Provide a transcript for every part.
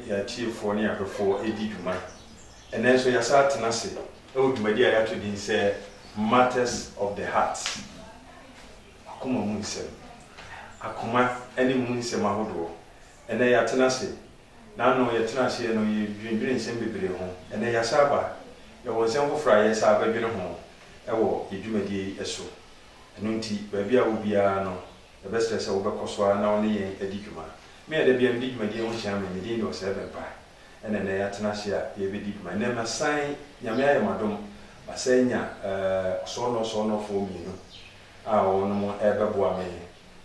ya chiefo ne ahwefo edi dwuma ene so ya sa tenase e odwumadi a ya to din say matters of the heart akoma mu nsem akoma ene mu nsem ahodo ene ya tenase na no ya tenase no ye dwendwene nsem bebre ho ene ya saba ya wonsem fofra ya sa badwene ho e wo edwumadi eso eno nti ba bia wo bia no the best say wo bekoso na woni ye edi dwuma me da bia ndi dwumadi ho hia me ndi do se bempa ene ne ya tenase a ye bedi dwuma ne ma san nyame aye madom basenya so no fo mi no a wono mo ebeboa me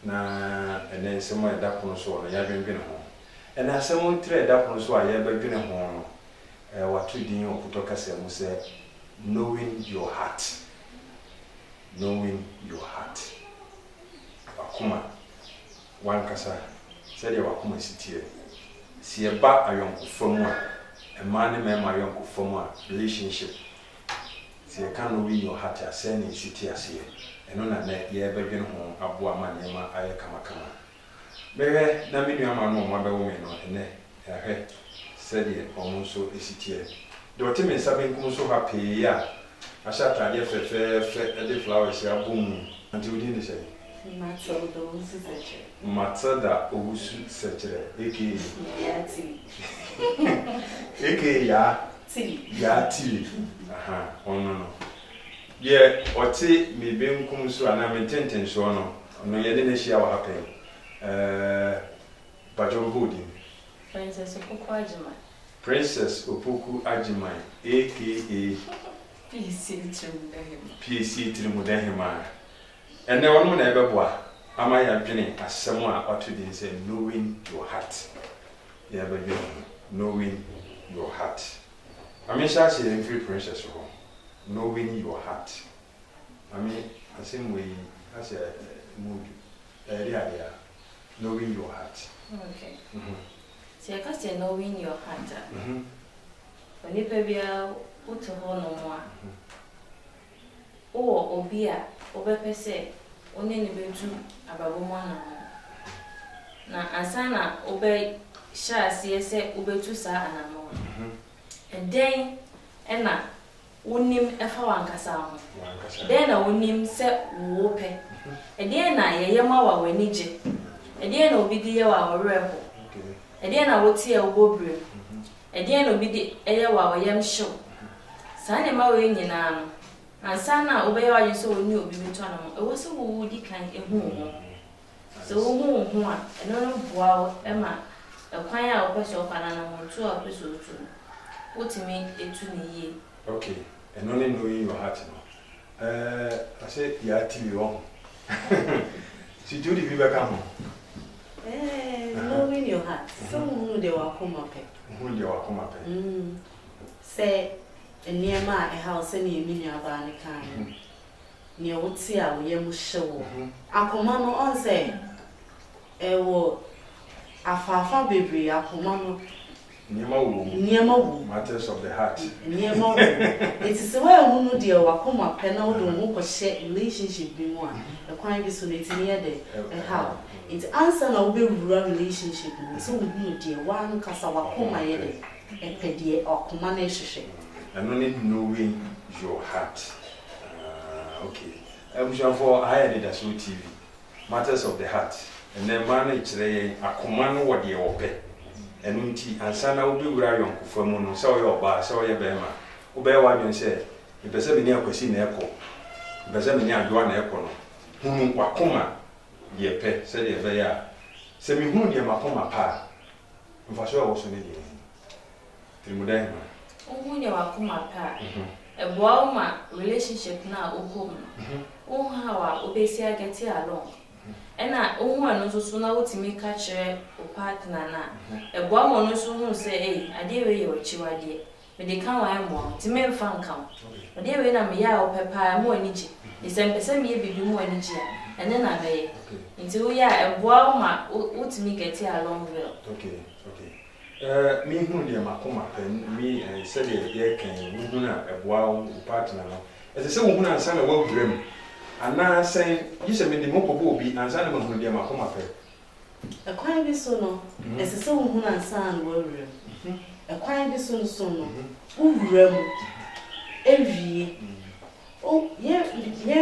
na ene nsemo eda kono so no ya dwendwene ho ene asemo ntre eda kono so a ye badwene ho no watu din okuto kase mu se knowing your heart wakuma wankasa sede wakuma sitie si eba ayonkofamu a ema ne mema ayonkofamu a relationship si can knowing your heart asene sitie ase eno na na ye bedwene ho aboa ma nema aye kama bewe na menu ama no mo abewo me no ene ahwe sede omunso esitie de otime sabe nkum so happy ya ashata ye fe de flowers ya boom until we did say Matilda Owusu sechere aka ya ti aha ono no ye oti me benkum so ana me tenten so no ye de na hia wa happen Bajon Holding Princess Opoku Ajimai aka PC Trimudahima and now one ever am I a penny as someone ought to say knowing your heart. Yeah, but knowing your heart. I mean, shall say in free princess home. Knowing your heart. I mean, the same way as a mood. Knowing your heart. Okay. So I can say knowing your heart. When you baby put a hole no more. Oh, Obia, Obepese, only in the bedroom about woman. Na asana obey sha CSA ubetu sa anamo. And then ena unim efa wankasa ho. Then na unim se wope. And then na yeyema wa wenije. And then obi di ye wa oreho. And then na wotie obobre. And then obi di eye wa oyem show. Sa ne ma we nyina no. Ansana obey wa yin so oni obi betu anamo. E wo se wo wudi kan ehu ho. So who one, and no bow, Emma, a choir of person of an animal, 2 episodes. What to me a 2 year. Okay, and only knowing your heart. I said, yeah, TV on. She do the people come home. Knowing your heart. So who they will come up. Who they will come up. Say, a near my house, any million of any kind. Near what see our young show. I command on say. Ewo afafa bebre akomano niema wu matters of the heart niema wu it is where hu no de wakoma pe na wo do ho ko share relationship bi mu a e kwan bi so na ti near de how it answer na wo be wura relationship no so hu no de wan kasa wakoma ye de e pe de akoma na ehwehwe and only knowing your heart okay for I did that TV matters of the heart. And then man chere akoma no wode ope enu nti ansa na obi wura yonkofa mu no se oye oba se oye bema obe wa dwen se ibese bi ni akwasi na ekọ ibese bi ni adwa na ekọ no hunu wakoma ye pe se de be ya se mi hunu de makoma pa mfaso ya wo so ne de trimudan ma Hunu ya wakoma pa eboa ma relationship na okom no ha obesi ageti along ena ohu anu so na wotimi ka kire o partner na eboa mo no so hu say ade we ye ochiwade me de kan wan mo ti me mfa nkan ade we na me ya o pepa mo aniji isempese me ye bibi mo aniji ene na be nti wo ya eboa ma wotimi get along well. Okay me hu de makoma pen me say de ye kan hu na eboa o partner no e se wo hu na ansa na wa wurem ana say you say me the mokobo obi ansa na mahunu dia makoma pe A quite be so no, as a so who and son were real. A quite be so no, who rem every oh, yeah,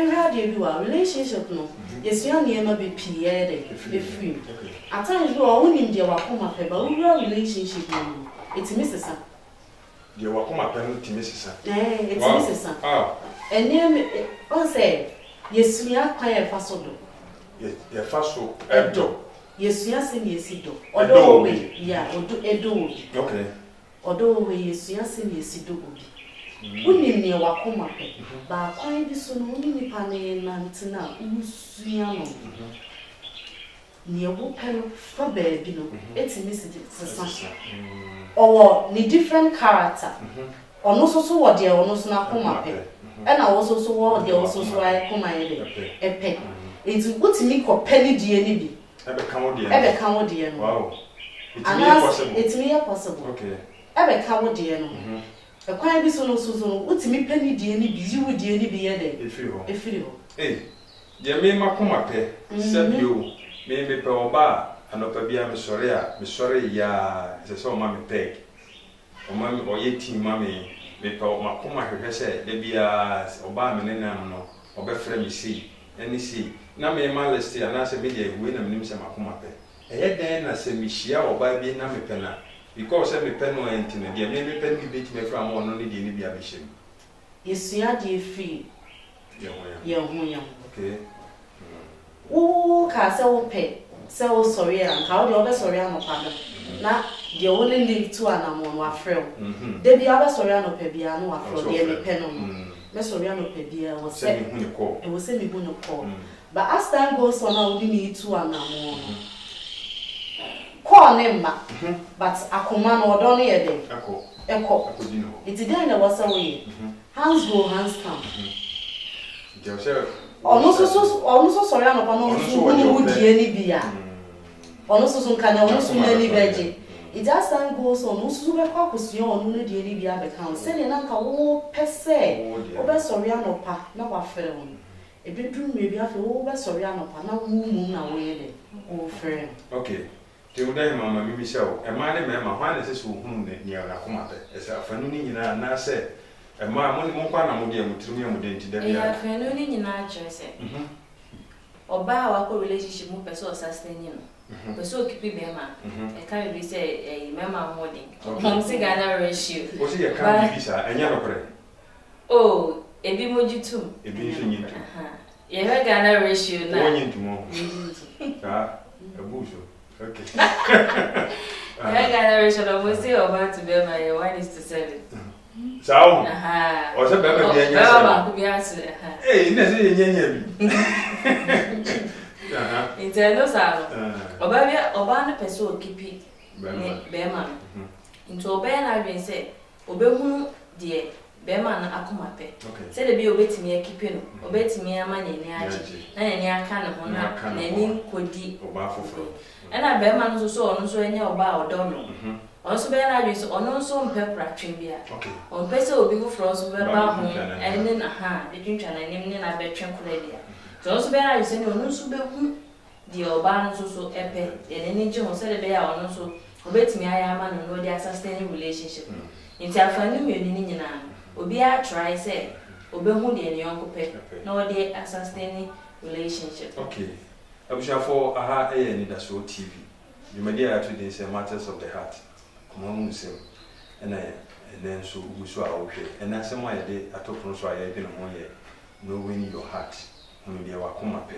how do you do a relationship? No, yes, you never be Pierre, be free. At times you are only in the Wakoma paper, who real relationship. It's Mrs. Son. The Wakoma pen to Mrs. It's Mrs. Son. Ah, and near me, oh, say, yes, we are quite fast. Yes, fast so, Edo. Yes, yes, and yes, do. Although we, yeah, or do Edo. Okay. Although we, yes, yes, and yes, do. Wouldn't near Wakoma pay, but quite this one only panel and now, Usiano. Near Whoopel for baby, it's Mrs. Or ni different character. Or no so what dear or no snack home pay. And I also so what they also so I come my a pay. It's what me call penny DNA. Ever come dear. Wow. It's me possible. Okay. Ever come dear. A quiet this one also, what's me penny DNA be you would DNA be a if you. Eh, dear me, my come up here, said you, maybe per bar, and up a beer, Miss Sorry, ya, the so mammy peg. Or mammy or 18 mammy, me per my coma, her said, there be a Obama and no, or befriend me see, and you see. Now me malesty and as a media win a names and my coma peg. A head then I say, Michia or by being Nami penna. Because every pen or anything, dear, maybe pen be beat me from one only the Libya bishop. Yes, you are dear free. Young, okay. Oh, castle pay, so sorry, and how the other sorry, I'm a partner. Now, the only live 2 and I'm one friend. There be other Soriano Pebiano, after the pen on Miss Soriano Pebia was sending me a call. It was send me when you call. But as time goes on, I only need 2 and I'm one. Call name, but I command or don't hear them. Echo, it's then there was a way. Hands go, hands come. Also, sorry, I'm not any beer. Also, some kind of any veggie. It just time goes on, no super caucus, you on no daily beer account. Send an uncle, per se, over sorry, I'm not pa, no affair. A bedroom maybe after over sorry, I'm not pa, no moon away, oh friend. Okay. Till then, Mamma, Mimi Show, and my name, my highness who near Nakumate, as a fanuni, and I said, and my money more panamodium to me on the day. I have fanuni in our church. Or bow our relationship with person sustaining. So keep me, Mamma. I can't be say a mamma modding. Homesick ratio. Was he a candy visa and yellow pray? Oh, a bimoji too. A bimoji. You have a ratio now. Ah, a bushel. Okay. I got a ratio of was still about to be my 1 is to 7. So, or so better be answered. Hey, Internal sound. Obana Peso keep it. Bearman. Into Oban, I've been said, Obehu, dear, Bearman, Akumape. Say the be obeyed me a keeping, obeyed me a money near and near Cannon, and any could deep or baffle. And I Bearman also any about Donald. Also, Bernard is on also pepper trivia. On Peso will be for us over home, and then the drink and I named I bet Tranquilia. So also Bernard is any no super the Oban also epe, and any John said a bear on also obey me. I am and know their sustaining relationship. In Tiafanu, you know, Obia try say, obey who the young pet, no they a sustaining relationship. Okay. I wish for aha and that's what TV. You may dare to say matters of the heart. Come on, and then so we saw okay. And that's why I did. I told so I didn't want yet. Knowing your heart, when they were come up,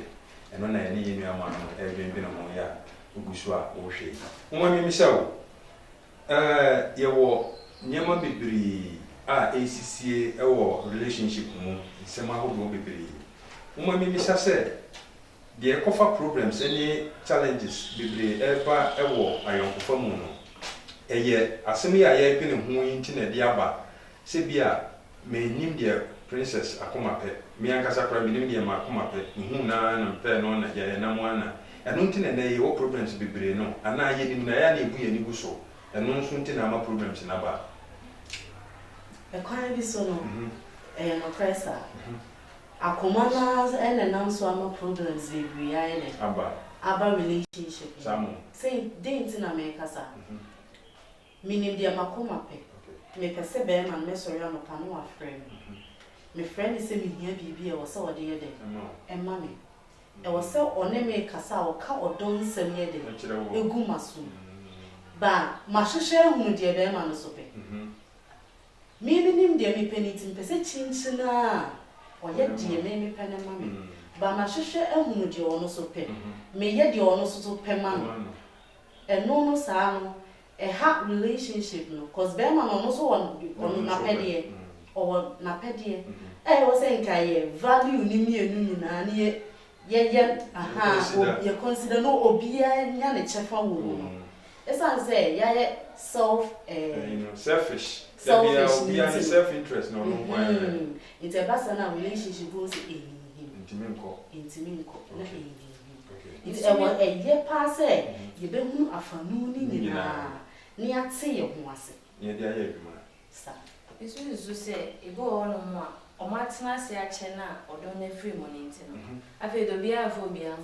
and when I need you, man, every been among ya, we saw okay. When we so, you were near my baby, ACCA or relationship, some who be baby. When we said, the cover problems, any challenges, baby, ever, I am performing. Yet, as me, I have been who internet diaba, Sebia may name dear Princess Akumape, me and Casapra, Minia Makumape, who now and pen on a Yanawana, and nothing and they all problems be breno, and I in Nayani be any busso, and no something ama problems in Abba. A quiet is so and oppressor. Akumanas and announce some problems, we are Abba. about relationship. Samu. Say didn't in America, sir. Meaning dear Macoma pay. Me per se bear man, me sorry, I'm a canoe friend. My friend is saying here be or so dear day. And mammy. I was so on a make a sour cow or don't send me a day. A gumasu. Ba, Masha who dear bear man so pay. Meaning dear me penny in Pesachina or yet dear me penny mammy. Ba Masha who dear honor so pay. May yet the honor so pay man. And no sound. A hard relationship, no, because Berman also on Napedie or Napedie. I was saying, I value Nimi and aha, you consider no obia and Chefa woman. As I say, selfish. Self-interest, no, it's a personal relationship goes in Intiminco. It's a year passe, you don't know a family. Near say you was near the idea. It's really to say, if you all no more, or Martina say a chena or don't have free money. I feel to be a phobia.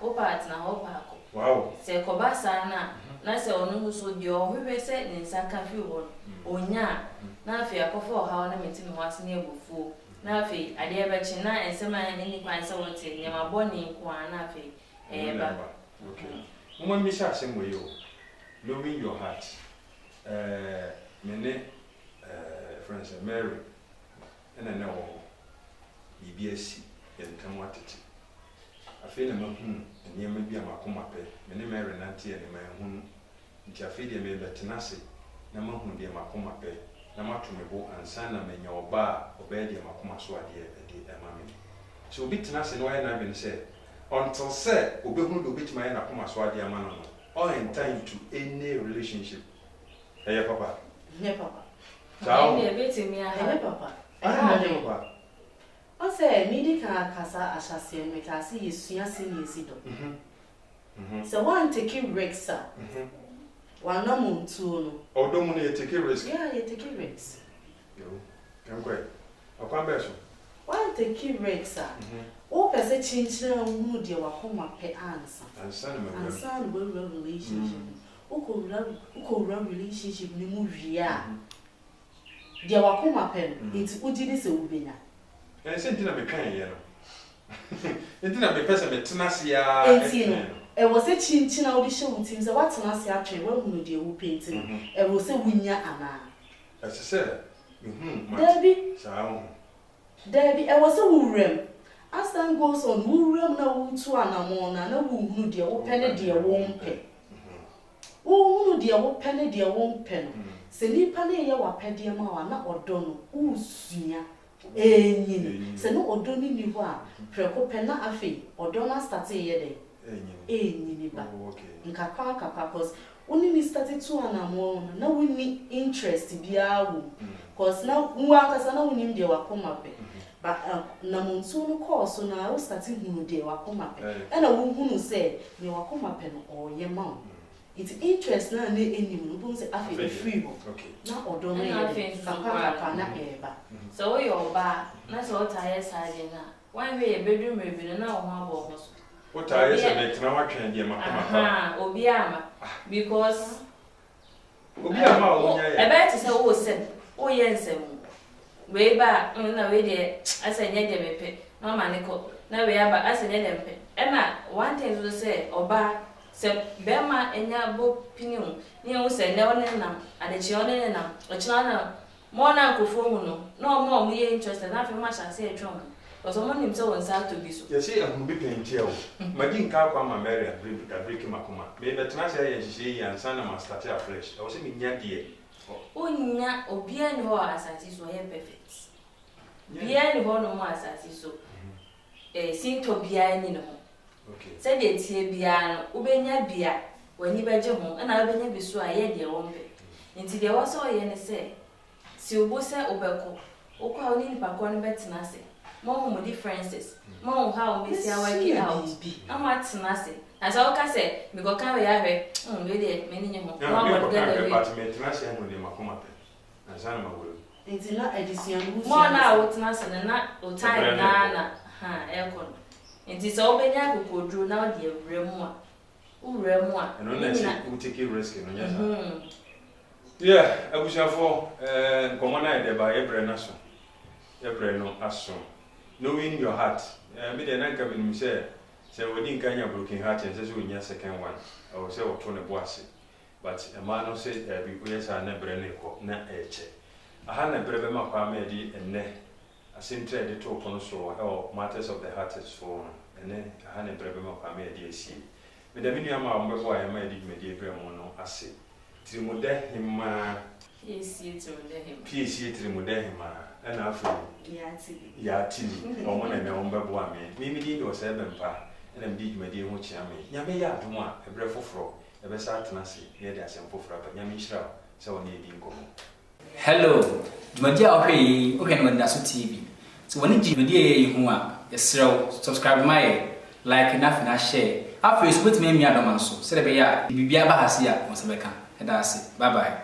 Opat na opako. Wow. Say Cobasana, Nasa or no so your who said in Saka few onya. Now fear for how I met him was near before. Now fee, I dear Bachina and some man any kind of something near my bonnie, Quanafe. Okay. Woman, Miss Assam, will you knowing your heart? Many friends are married, and I know BBSC and come what it. I feel a moon, and near maybe a macomape, many married auntie and my own. Jaffidia made the tenacity, Namahun dear macomape, Namatumebo, and Sana may your bar obey the macoma swadi a mammy. So be tenacity, no, and I've been said. Until said, Obehun do bit my Nakuma Swadi man or in time to any relationship. Hey, Papa. Yeah, Papa. So, a bit in me, I have Papa. I say, Medica Casa Ashasi, make I see you see. So one taking risks, sir. One no moon too. Oh, don't you take a risk? Yeah, you take risks. You can quite. I'll come back. One taking risks, sir. Oh, as a change, who dear Wakoma pay answer. And son will relationship. Who run relationship, no movie. Dear Wakoma pen, it's Udis Ubina. And sent in a mechanic, it didn't be person, but Tenacia. It was a chin audition teams. What's an actually when we do painting? It was a winya Anna. As I said, Debbie, I was a woolrem. As time goes on, woolrem no to an amona, no woo dear, oh penny dear won't pay. Oh, dear, oh penny dear won't pen. Send penny ya pedia ma, not or dono, oh, senior. Se no odoni ni ho a preko pena afi odona start ye dey ni ba nkakwa kapa cause oni ni start to anamo na woni interest bia wo cause na nwa akasa na woni mde wakoma pe ba na monso no course na o start hunu de wakoma pe e na wo hunu se ni wakoma pe no oye ma it's interest na na enim no bo se afi free ho na odona ye kapa na eba so your ba na so tire side na one way bedroom maybe na o ha bo ho so what tire say na wa twen dia makoma obi ama because obi ama o nya e be ti say wo se o ye nsem we ba na we de asa nya de mepe no ma ne ko na we aba asa nya de mepe e na one thing so say oba se bema enya bo piniu ni o se ne wona na adechi wona na ochina na mo na nkofo hu no mo ye interested na fe ma sha se etwon because mo nim se won sa to bi so ye se ehun bi plenty o magi nka kwa ma Mary break makoma me betena se ye hihye yi ansa na ma start afresh o se mi nya de o nya obia ni ho asati so ye perfect bia ni ho no mo asati so sinto bia ni no okay se de tie bia no ubenya bia wani beje ho na ubenya bi so aye de won be nti de wo so ye ne se si obo se obeko okwa oni ni pakọ ni betina se mo differences mo how me see work out ama tina se as I ka se me go kan we ya hwe we de me ni ho mo mo get the department na se ho de makoma pe na sana ma wo nti na addition mo na wo tina se na o time na ha e ko nti sɛ wobɛnya akokoduro na wode awura mu a wura mu a ɛno na ɛsɛ wo take risk no nyɛ saa yeah abusuafo nkɔmmɔ no ayɛ dɛ ba yɛbrɛ no so yɛbrɛ no aso knowing your heart me de na nka menim sɛ wodi nka nya broken heart ɛsɛ sɛ wonya second one ɛwɔ sɛ wɔto ne bo ase but ɛma no sɛ bi woyɛ saa na brɛ no ɛkɔ na ɛkyɛ aha na brɛ bɛma kwa ma yɛde ɛnnɛ asɛntra yɛde to pono so ɛwɔ matters of the heart so ɛnɛ aha na brɛ bɛma kwa ma yɛde asie meda me nua ma wɔmbɛbɔ a yɛma yɛde dwumadi brɛ mu no ase tirimuda hima PSC tirimuda hima ɛna afei yɛatili ɔmo na ɛmɛ wɔmbɛboa me medi de ɔsɛ bɛmpa ɛna mede dwumadi ho kyea me nyame yɛ adom a ɛbrɛ foforɔ ɛbɛsa atena ase yɛde asɛm foforɔ aba nyame nhyira wo sɛ wɔne yɛdi nkɔmmɔ. Hello, dwumadi a wohwɛ no Anidaso TV. So wɔne gye dwumadi a yɛyɛ ho a yɛserɛ wo subscribe ma yɛ like na afei na share afei so wobɛtumi amia dɔma nso sɛdeɛ ɛbɛyɛ a biribiara ba ha se a wɔn nsa bɛka ɛda ase bye bye.